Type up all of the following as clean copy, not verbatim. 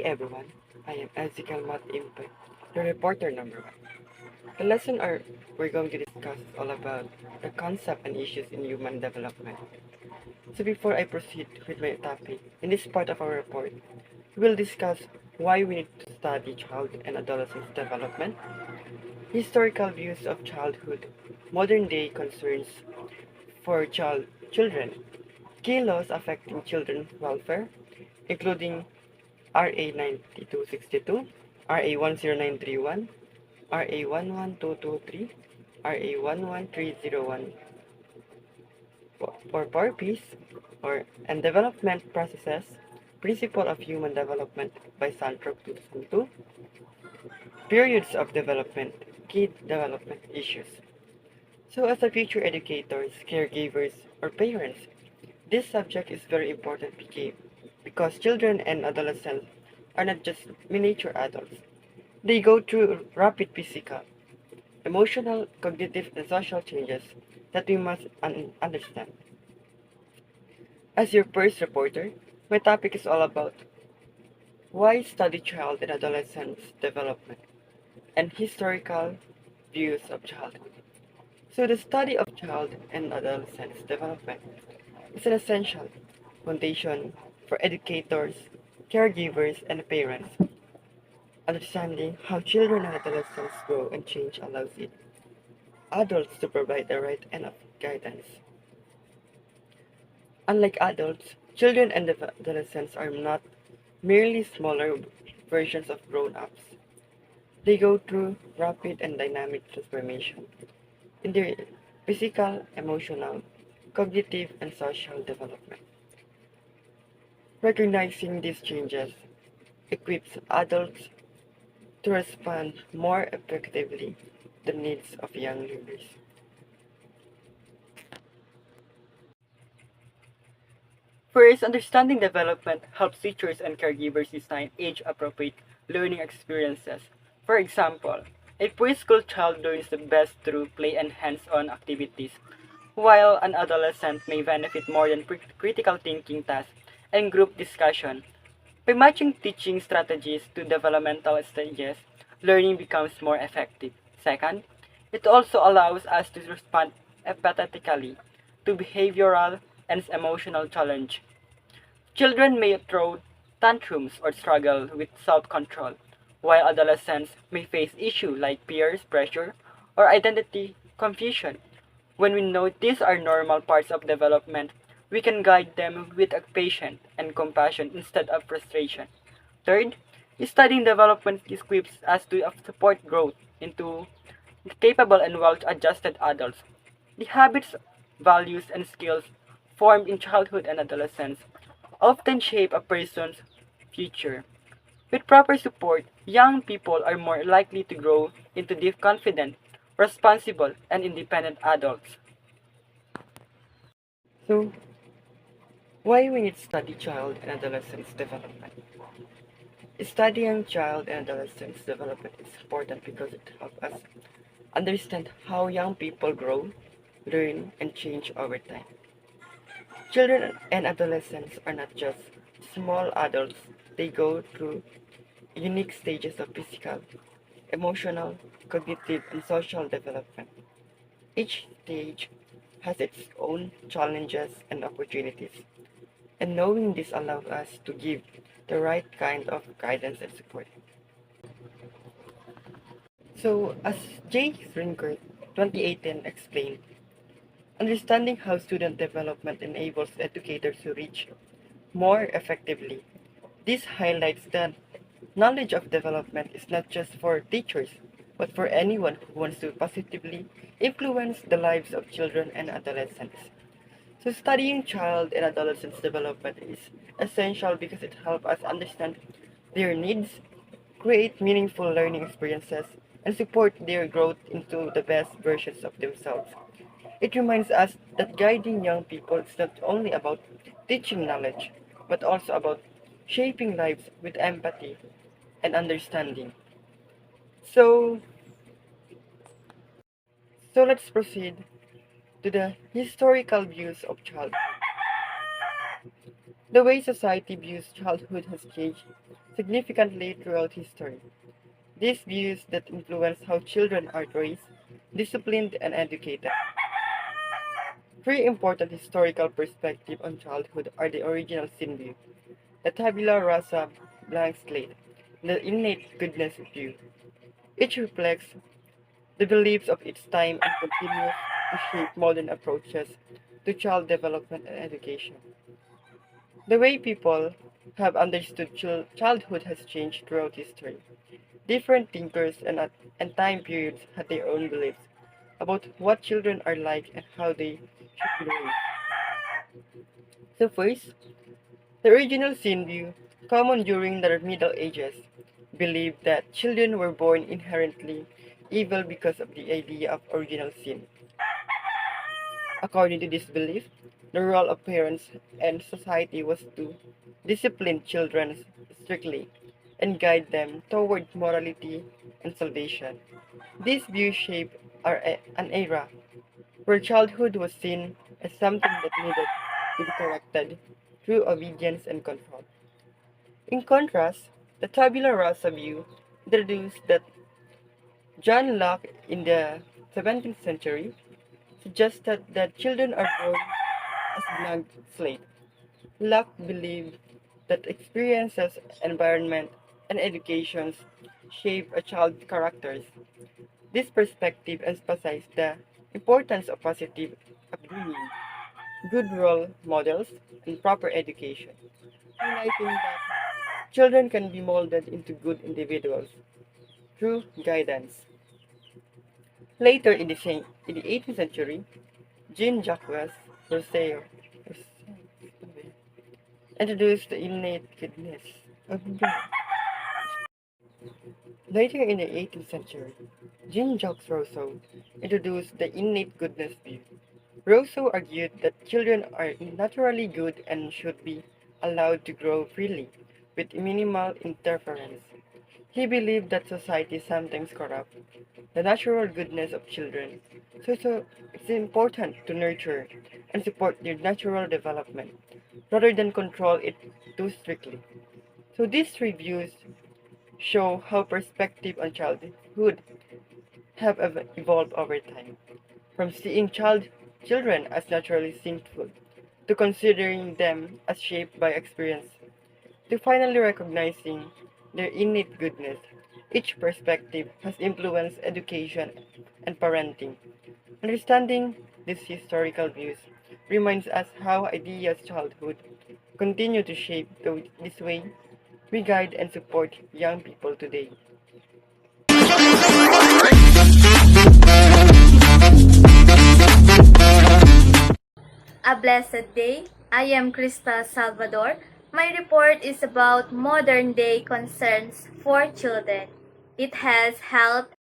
everyone, I am Ezekiel Mat Impe, the reporter number one. The lesson we're going to discuss is all about the concept and issues in human development. So before I proceed with my topic, in this part of our report, we will discuss why we need to study child and adolescent development, historical views of childhood, modern day concerns for children, key laws affecting children's welfare, including RA 9262, RA 10931, RA 11223, RA 11301 for purpose or and development processes, Principle of Human Development by Sandrock 2002, periods of development, key development issues. So as a future educators, caregivers, or parents, this subject is very important because children and adolescents are not just miniature adults. They go through rapid physical, emotional, cognitive, and social changes that we must understand. As your first reporter, my topic is all about why study child and adolescents development and historical views of childhood. So the study of child and adolescents development is an essential foundation for educators, caregivers, and parents. Understanding how children and adolescents grow and change allows adults to provide the right and of guidance. Unlike adults, children and adolescents are not merely smaller versions of grown-ups. They go through rapid and dynamic transformation in their physical, emotional, cognitive, and social development. Recognizing these changes equips adults to respond more effectively to the needs of young learners. First, understanding development helps teachers and caregivers design age-appropriate learning experiences. For example, a preschool child learns the best through play and hands-on activities, while an adolescent may benefit more than critical thinking tasks and group discussion. By matching teaching strategies to developmental stages, learning becomes more effective. Second, it also allows us to respond empathetically to behavioral and emotional challenge. Children may throw tantrums or struggle with self-control, while adolescents may face issues like peers pressure or identity confusion. When we know these are normal parts of development, we can guide them with patience and compassion instead of frustration. Third, studying development equips us to support growth into capable and well-adjusted adults. The habits, values, and skills formed in childhood and adolescence often shape a person's future. With proper support, young people are more likely to grow into confident, responsible, and independent adults. So, why we need to study child and adolescents development? Studying child and adolescents development is important because it helps us understand how young people grow, learn, and change over time. Children and adolescents are not just small adults, they go through unique stages of physical, emotional, cognitive, and social development. Each stage has its own challenges and opportunities, and knowing this allows us to give the right kind of guidance and support. So, as J. Strinkert 2018 explained, understanding how student development enables educators to reach more effectively. This highlights that knowledge of development is not just for teachers, but for anyone who wants to positively influence the lives of children and adolescents. So studying child and adolescents development is essential because it helps us understand their needs, create meaningful learning experiences, and support their growth into the best versions of themselves. It reminds us that guiding young people is not only about teaching knowledge, but also about shaping lives with empathy and understanding. So, so let's proceed to the historical views of childhood. The way society views childhood has changed significantly throughout history. These views that influence how children are raised, disciplined, and educated. Three important historical perspectives on childhood are the original sin view, the tabula rasa blank slate, and the innate goodness view. Each reflects the beliefs of its time and continues to shape modern approaches to child development and education. The way people have understood childhood has changed throughout history. Different thinkers and time periods had their own beliefs about what children are like and how they should be raised. So first, the original sin view, common during the Middle Ages, believed that children were born inherently evil because of the idea of original sin. According to this belief, the role of parents and society was to discipline children strictly and guide them toward morality and salvation. This view shaped an era where childhood was seen as something that needed to be corrected through obedience and control. In contrast, the tabula rasa view introduced that John Locke in the 17th century suggested that children are born as blank slate. Locke believed that experiences, environment, and educations shape a child's characters. This perspective emphasized the importance of positive upbringing, good role models, and proper education, highlighting that children can be molded into good individuals through guidance. Later in the 18th century, Jean-Jacques Rousseau introduced the innate goodness of God. Later in the 18th century, Jean-Jacques Rousseau introduced the innate goodness view. Rousseau argued that children are naturally good and should be allowed to grow freely, with minimal interference. He believed that society sometimes corrupt the natural goodness of children, so it's important to nurture and support their natural development rather than control it too strictly. So these reviews show how perspective on childhood have evolved over time, from seeing children as naturally sinful to considering them as shaped by experience to finally recognizing their innate goodness. Each perspective has influenced education and parenting. Understanding these historical views reminds us how ideas childhood continue to shape this way we guide and support young people today. A blessed day. I am Krista Salvador. My report is about modern day concerns for children. It has helped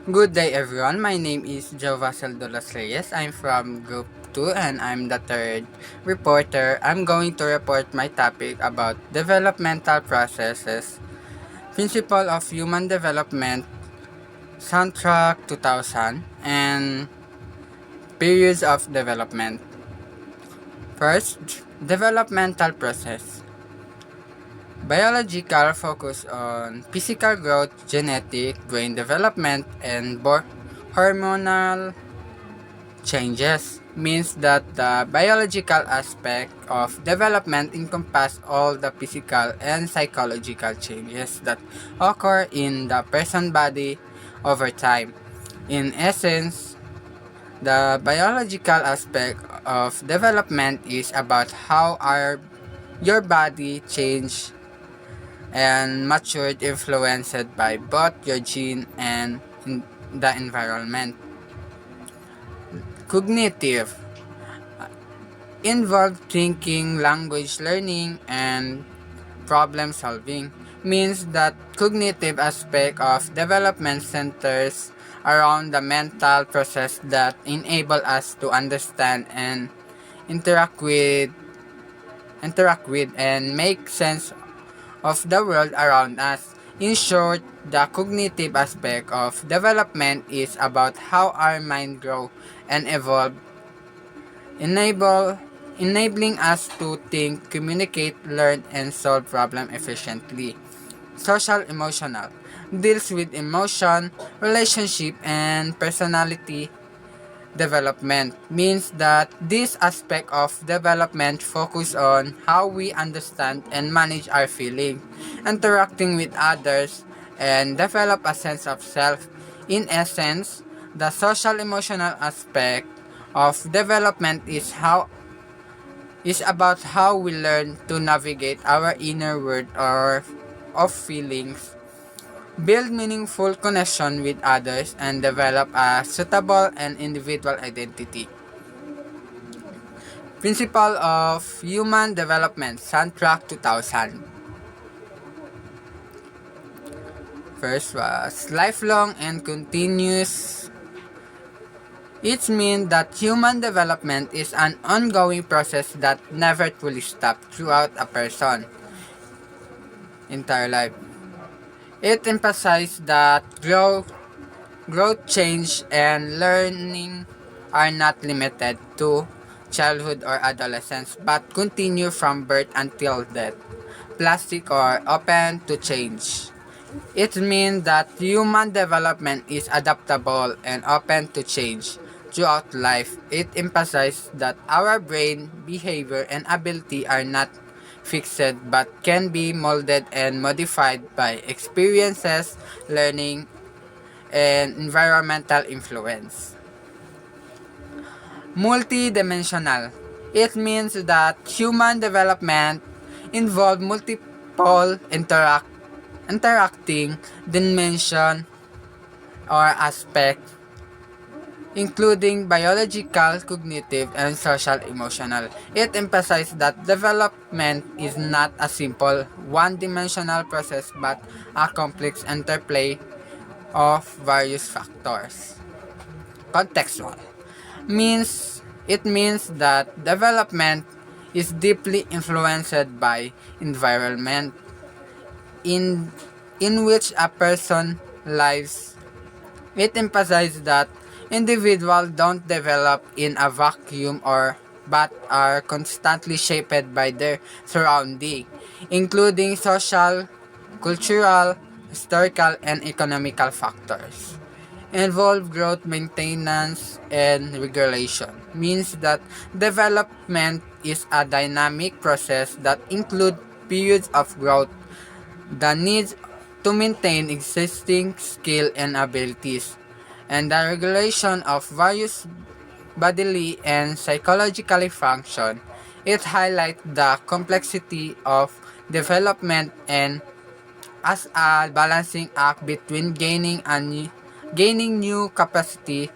Good day everyone, my name is Jovasel Dolas Reyes. I'm from Group 2 and I'm the third reporter. I'm going to report my topic about developmental processes, principle of human development, soundtrack 2000, and periods of development. First, developmental process. Biological focus on physical growth, genetic, brain development, and hormonal changes means that the biological aspect of development encompass all the physical and psychological changes that occur in the person body over time. In essence, the biological aspect of development is about how your body change and matured influenced by both your gene and the environment. Cognitive involved thinking, language learning, and problem solving means that cognitive aspect of development centers around the mental process that enable us to understand and interact with and make sense of the world around us. In short, the cognitive aspect of development is about how our mind grow and evolve enable enabling us to think, communicate, learn, and solve problems efficiently. Social emotional deals with emotion, relationship, and personality development means that this aspect of development focus on how we understand and manage our feelings, interacting with others, and develop a sense of self. In essence, the social emotional aspect of development is about how we learn to navigate our inner world or of feelings, build meaningful connection with others, and develop a suitable and individual identity. Principle of Human Development, Soundtrack 2000. First was lifelong and continuous. It means that human development is an ongoing process that never truly stops throughout a person's entire life. It emphasizes that growth, change, and learning are not limited to childhood or adolescence but continue from birth until death, plastic or open to change. It means that human development is adaptable and open to change throughout life. It emphasizes that our brain, behavior, and ability are not fixed but can be molded and modified by experiences, learning, and environmental influence. Multidimensional. It means that human development involves multiple interacting dimension or aspect including biological, cognitive, and social emotional. It emphasizes that development is not a simple one-dimensional process but a complex interplay of various factors. Contextual means that development is deeply influenced by environment in which a person lives. It emphasizes that individuals don't develop in a vacuum or but are constantly shaped by their surrounding, including social, cultural, historical, and economical factors. Involve growth, maintenance, and regulation means that development is a dynamic process that includes periods of growth, the needs to maintain existing skill and abilities, and the regulation of various bodily and psychological function. It highlights the complexity of development and as a balancing act between gaining new capacity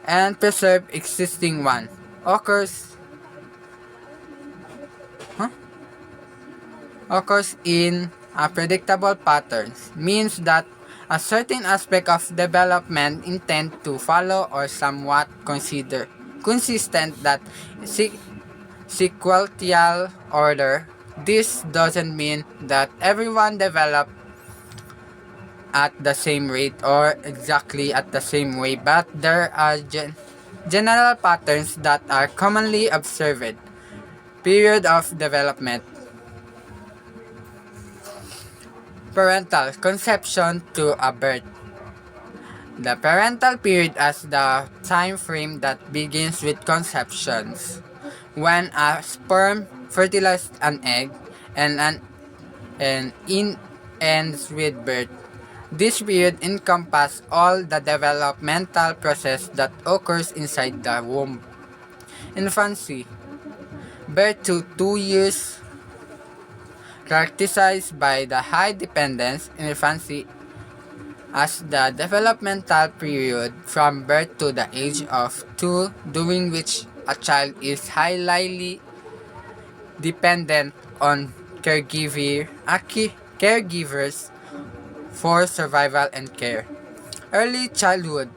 and preserve existing one occurs huh? occurs in a predictable patterns means that a certain aspect of development intend to follow or somewhat consider consistent that sequential order. This doesn't mean that everyone develop at the same rate or exactly at the same way, but there are general patterns that are commonly observed. Period of development. Parental conception to a birth. The parental period as the time frame that begins with conceptions, when a sperm fertilizes an egg and ends with birth. This period encompasses all the developmental process that occurs inside the womb. Infancy, birth to 2 years, characterized by the high dependence in infancy as the developmental period from birth to the age of 2, during which a child is highly dependent on caregivers for survival and care. Early childhood,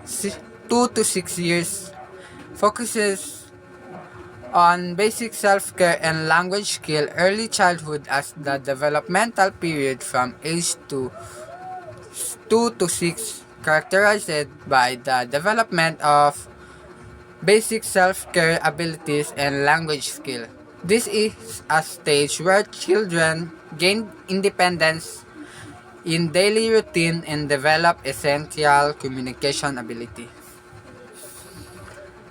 2 to 6 years, focuses on basic self-care and language skill. Early childhood as the developmental period from age 2 to 6, characterized by the development of basic self-care abilities and language skill. This is a stage where children gain independence in daily routine and develop essential communication ability.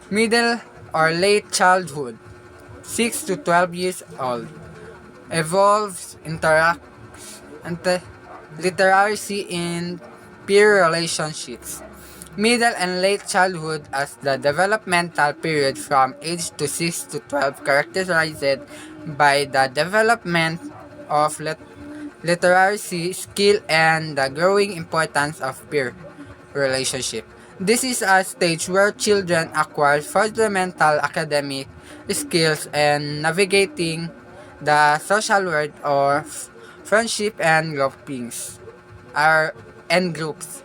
Middle or late childhood, 6 to 12 years old, evolves literacy in peer relationships. Middle and late childhood as the developmental period from age to 6 to 12, characterized by the development of literacy skill and the growing importance of peer relationship. This is a stage where children acquire fundamental academic skills and navigating the social world or friendship and groupings and groups.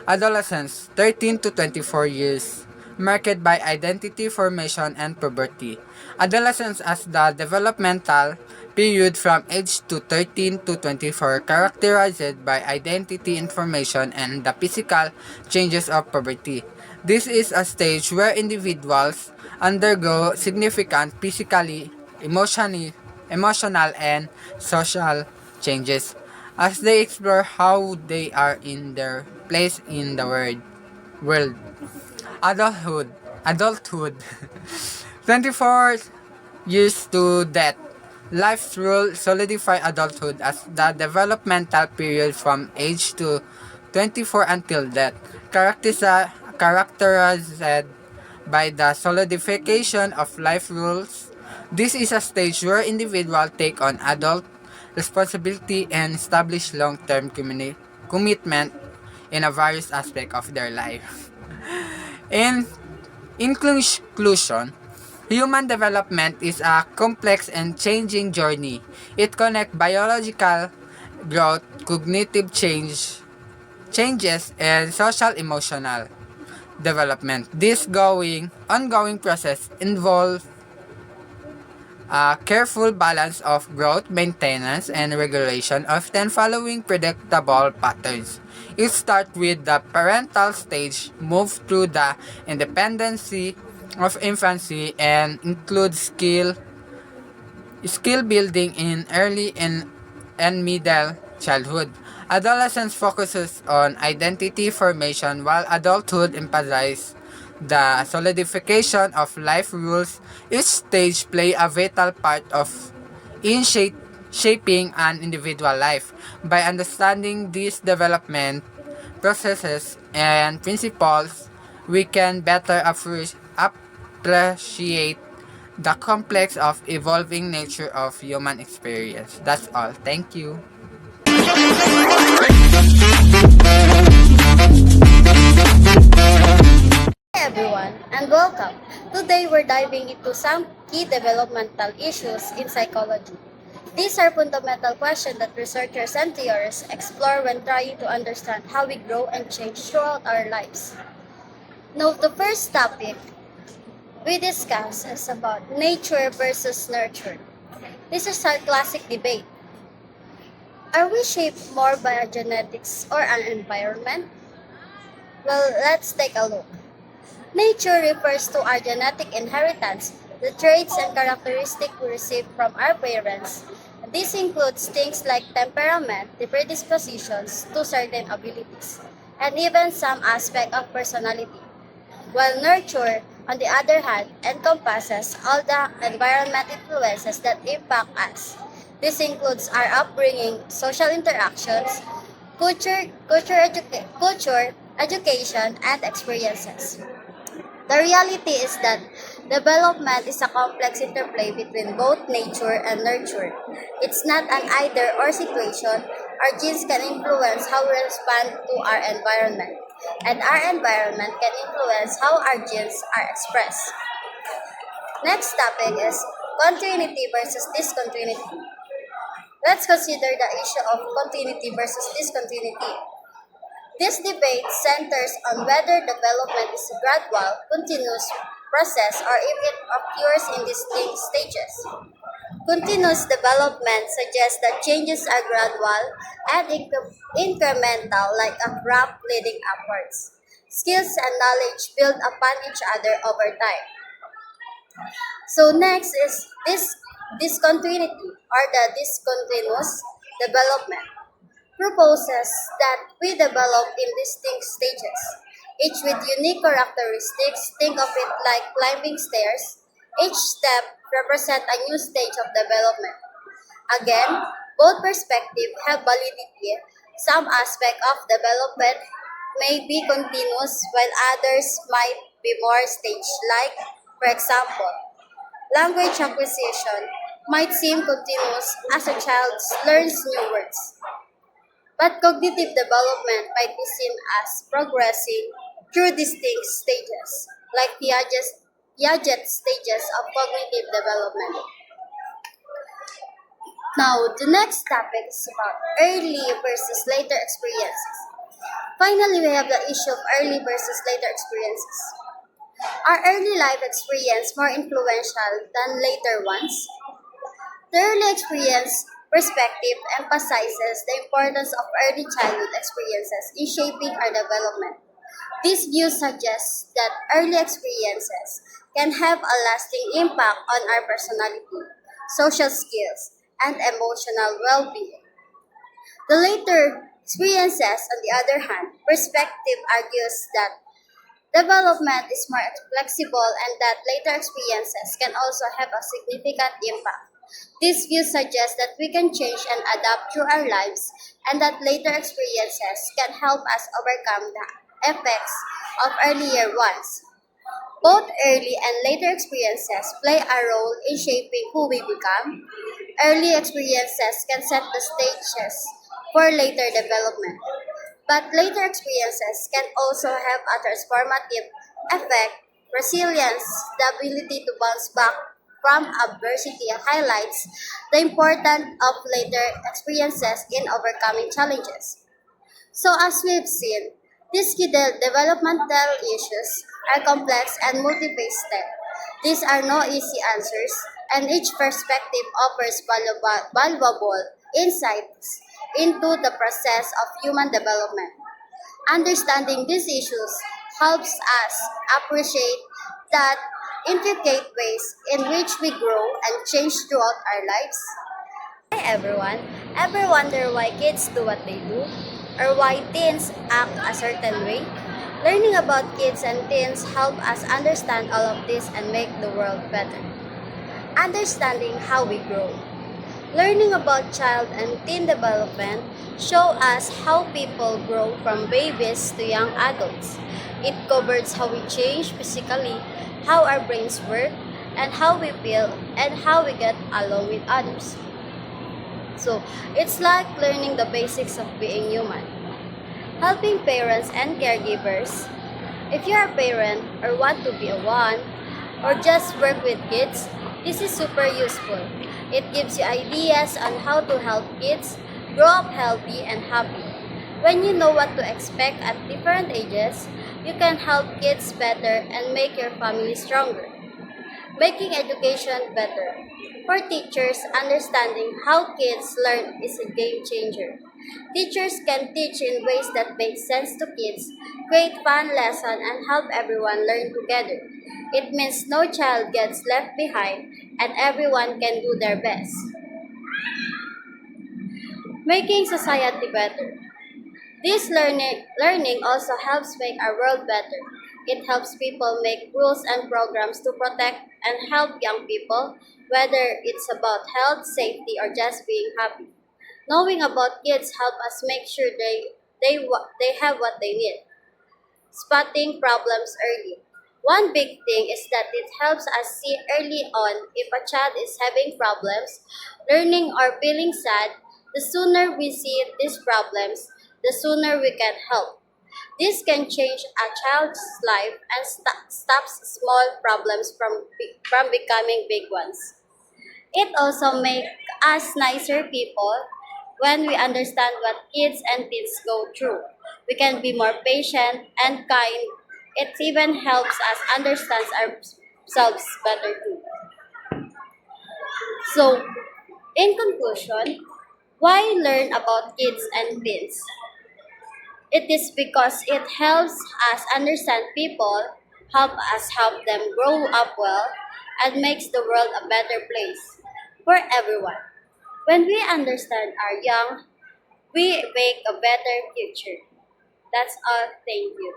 Adolescence, 13 to 24 years, marked by identity formation and puberty. Adolescence as the developmental period from age to 13 to 24, characterized by identity information and the physical changes of puberty. This is a stage where individuals undergo significant physically, emotional, and social changes as they explore how they are in their place in the world. Adulthood, 24 years to death. Life's rule solidify adulthood as the developmental period from age to 24 until death, characterized by the solidification of life rules. This is a stage where individuals take on adult responsibility and establish long-term commitment in a various aspect of their life. In conclusion, human development is a complex and changing journey. It connects biological growth, cognitive changes, and social emotional development. This ongoing process involves a careful balance of growth, maintenance, and regulation, often following predictable patterns. It starts with the parental stage, moves through the independency of infancy, and includes skill building in early and middle childhood. Adolescence focuses on identity formation, while adulthood emphasizes the solidification of life rules. Each stage play a vital part in shaping an individual life. By understanding these development processes and principles, we can better appreciate the complex of evolving nature of human experience. That's all. Thank you. Hi everyone, and welcome. Today we're diving into some key developmental issues in psychology. These are fundamental questions that researchers and theorists explore when trying to understand how we grow and change throughout our lives. Now, the first topic we discuss is about nature versus nurture. This is our classic debate. Are we shaped more by our genetics or an environment? Well, let's take a look. Nature refers to our genetic inheritance, the traits and characteristics we receive from our parents. This includes things like temperament, the predispositions to certain abilities, and even some aspect of personality. While nurture, on the other hand, encompasses all the environment influences that impact us. This includes our upbringing, social interactions, culture, education, and experiences. The reality is that development is a complex interplay between both nature and nurture. It's not an either or situation. Our genes can influence how we respond to our environment, and our environment can influence how our genes are expressed. Next topic is continuity versus discontinuity. Let's consider the issue of continuity versus discontinuity. This debate centers on whether development is a gradual, continuous process or if it occurs in distinct stages. Continuous development suggests that changes are gradual and incremental like a graph leading upwards. Skills and knowledge build upon each other over time. So next is this discontinuity or the discontinuous development proposes that we develop in distinct stages, each with unique characteristics. Think of it like climbing stairs. Each step represents a new stage of development. Again, both perspectives have validity. Some aspect of development may be continuous while others might be more staged, like, for example, language acquisition might seem continuous as a child learns new words. But cognitive development might be seen as progressing through distinct stages, like Piaget stages of cognitive development. Now, the next topic is about early versus later experiences. Finally, we have the issue of early versus later experiences. Are early life experience more influential than later ones? The early experience perspective emphasizes the importance of early childhood experiences in shaping our development. This view suggests that early experiences can have a lasting impact on our personality, social skills, and emotional well being. The later experiences, on the other hand, perspective argues that development is more flexible and that later experiences can also have a significant impact. This view suggests that we can change and adapt through our lives and that later experiences can help us overcome the effects of earlier ones. Both early and later experiences play a role in shaping who we become. Early experiences can set the stages for later development, but later experiences can also have a transformative effect. Resilience, the ability to bounce back from adversity, highlights the importance of later experiences in overcoming challenges. So, as we've seen, these key developmental issues are complex and multifaceted. These are no easy answers, and each perspective offers valuable insights into the process of human development. Understanding these issues helps us appreciate the intricate ways in which we grow and change throughout our lives. Hi everyone. Ever wonder why kids do what they do? Or why teens act a certain way? Learning about kids and teens help us understand all of this and make the world better. Understanding how we grow. Learning about child and teen development show us how people grow from babies to young adults. It covers how we change physically, how our brains work, and how we feel and how we get along with others. So, it's like learning the basics of being human. Helping parents and caregivers. If you're a parent or want to be a one, or just work with kids, this is super useful. It gives you ideas on how to help kids grow up healthy and happy. When you know what to expect at different ages, you can help kids better and make your family stronger. Making education better. For teachers, understanding how kids learn is a game changer. Teachers can teach in ways that make sense to kids, create fun lessons, and help everyone learn together. It means no child gets left behind and everyone can do their best. Making society better. This learning also helps make our world better. It helps people make rules and programs to protect and help young people, whether it's about health, safety, or just being happy. Knowing about kids help us make sure they have what they need. Spotting problems early. One big thing is that it helps us see early on if a child is having problems, learning or feeling sad. The sooner we see these problems, the sooner we can help. This can change a child's life and stops small problems from becoming big ones. It also makes us nicer people when we understand what kids and teens go through. We can be more patient and kind. It even helps us understand ourselves better too. So, in conclusion, why learn about kids and teens? It is because it helps us understand people, help us help them grow up well, and makes the world a better place for everyone. When we understand our young, we make a better future. That's all. Thank you.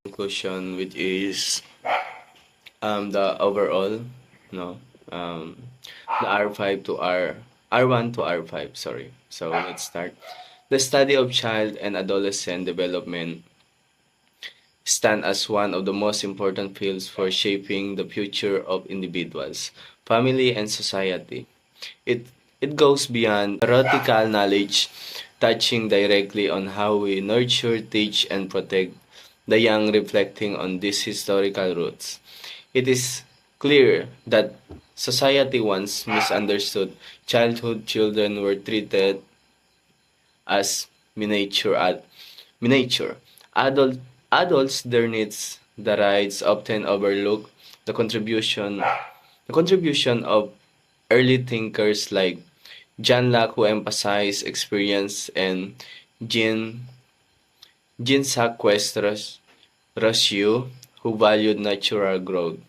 Conclusion, which is the overall, no, um, the R5 to R1 to R5. Sorry. So let's start. The study of child and adolescent development stand as one of the most important fields for shaping the future of individuals, family, and society. It it goes beyond theoretical knowledge, touching directly on how we nurture, teach, and protect the young, reflecting on these historical roots. It is clear that society once misunderstood childhood children were treated as miniature. Adult, adults, their needs, the rights often overlook the contribution of early thinkers like John Locke, who emphasized experience, and Jean Jean Jacques Rousseau, who valued natural growth.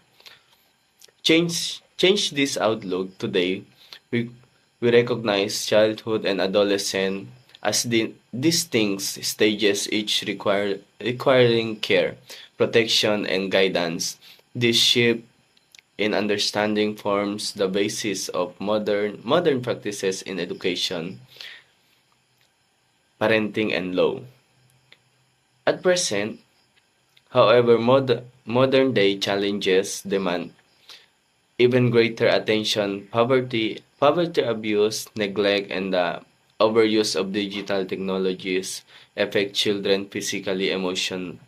Change this outlook today. We we recognize childhood and adolescence as distinct stages, each requiring care, protection, and guidance. This shift in understanding forms the basis of modern practices in education, parenting, and law. At present, however, modern day challenges demand even greater attention. Poverty, abuse, neglect, and the overuse of digital technologies affect children physically, emotional,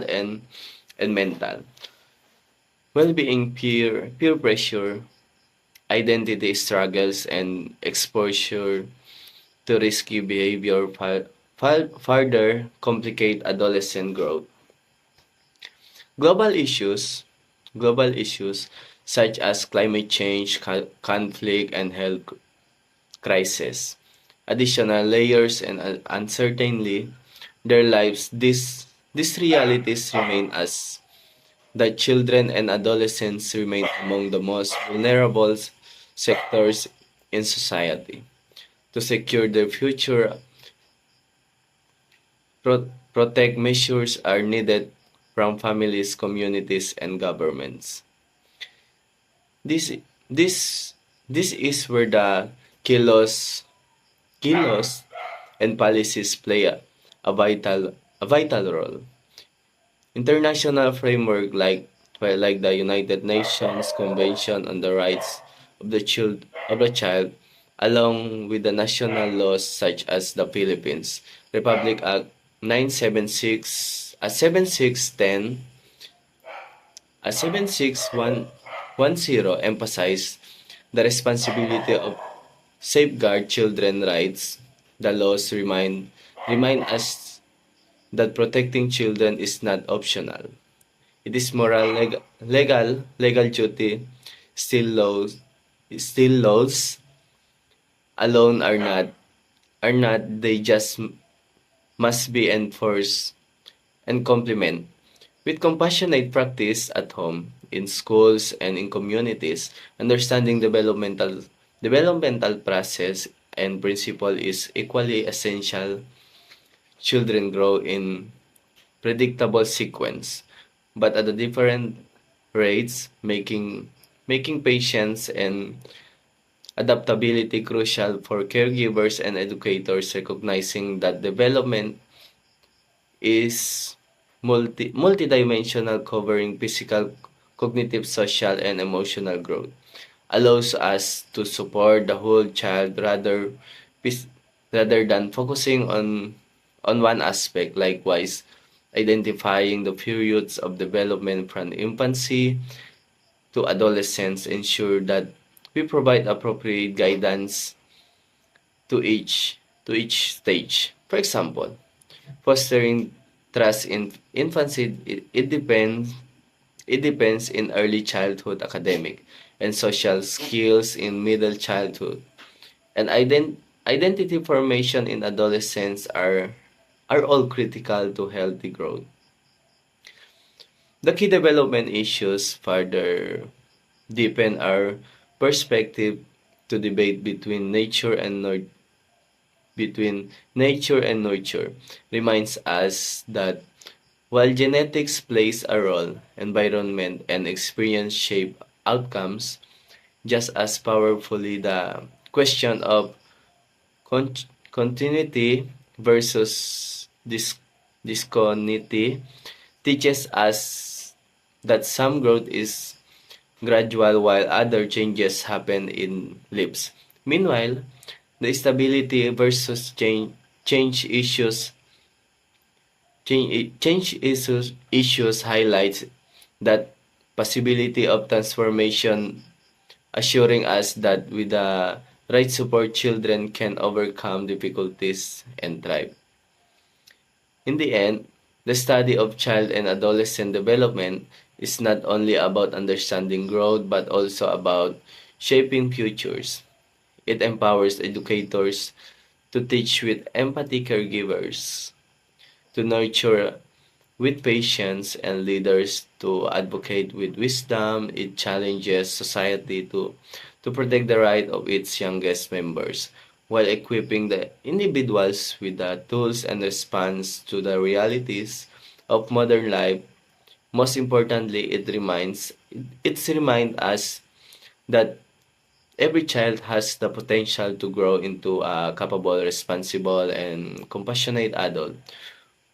and mental. Well-being, peer pressure, identity struggles, and exposure to risky behavior further complicate adolescent growth. Global issues, global issues such as climate change, conflict, and health crisis, additional layers and uncertainty their lives. These realities remain as that children and adolescents remain among the most vulnerable sectors in society. To secure their future, protect measures are needed from families, communities, and governments. This this this is where the kilos and policies play a vital role. International framework like the United Nations Convention on the Rights of the Child, along with the national laws such as the Philippines Republic Act 976 a 7610 emphasized the responsibility of safeguard children rights. The laws remind us that protecting children is not optional. It is moral legal duty. Still laws alone are not they just must be enforced and complement with compassionate practice at home, in schools, and in communities. Understanding developmental process and principle is equally essential. Children grow in predictable sequence, but at a different rates, making patience and adaptability crucial for caregivers and educators. Recognizing that development is multidimensional, covering physical, cognitive, social, and emotional growth, allows us to support the whole child pis- rather than focusing on one aspect. Likewise, identifying the periods of development from infancy to adolescence ensure that we provide appropriate guidance to each stage. For example, fostering trust in infancy, it depends in early childhood, academic and social skills in middle childhood, and identity formation in adolescence are all critical to healthy growth. The key development issues further deepen our perspective to debate between nature and nurture reminds us that while genetics plays a role, environment and experience shape outcomes just as powerfully. The question of con- continuity versus discontinuity teaches us that some growth is gradual while other changes happen in leaps. Meanwhile, the stability versus change issues highlights that possibility of transformation, assuring us that with the right support, children can overcome difficulties and thrive. In the end, the study of child and adolescent development is not only about understanding growth but also about shaping futures. It empowers educators to teach with empathy, caregivers to nurture with patience, and leaders to advocate with wisdom. It challenges society to protect the right of its youngest members while equipping the individuals with the tools and response to the realities of modern life. Most importantly, it reminds us that every child has the potential to grow into a capable, responsible, and compassionate adult,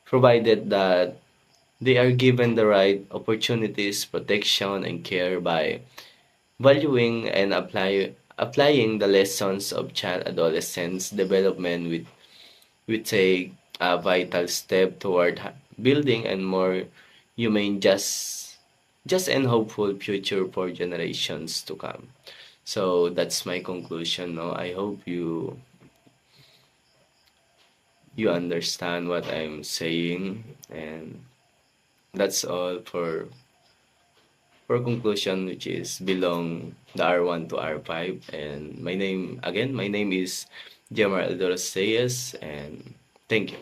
provided that they are given the right opportunities, protection, and care. By valuing and applying the lessons of child adolescence development, we take a vital step toward building a more humane, just and hopeful future for generations to come. So that's my conclusion. No, I hope you understand what I'm saying, and that's all for conclusion, which is belong the R1 to R5. And my name is Jamar Eldoroseyes, and thank you.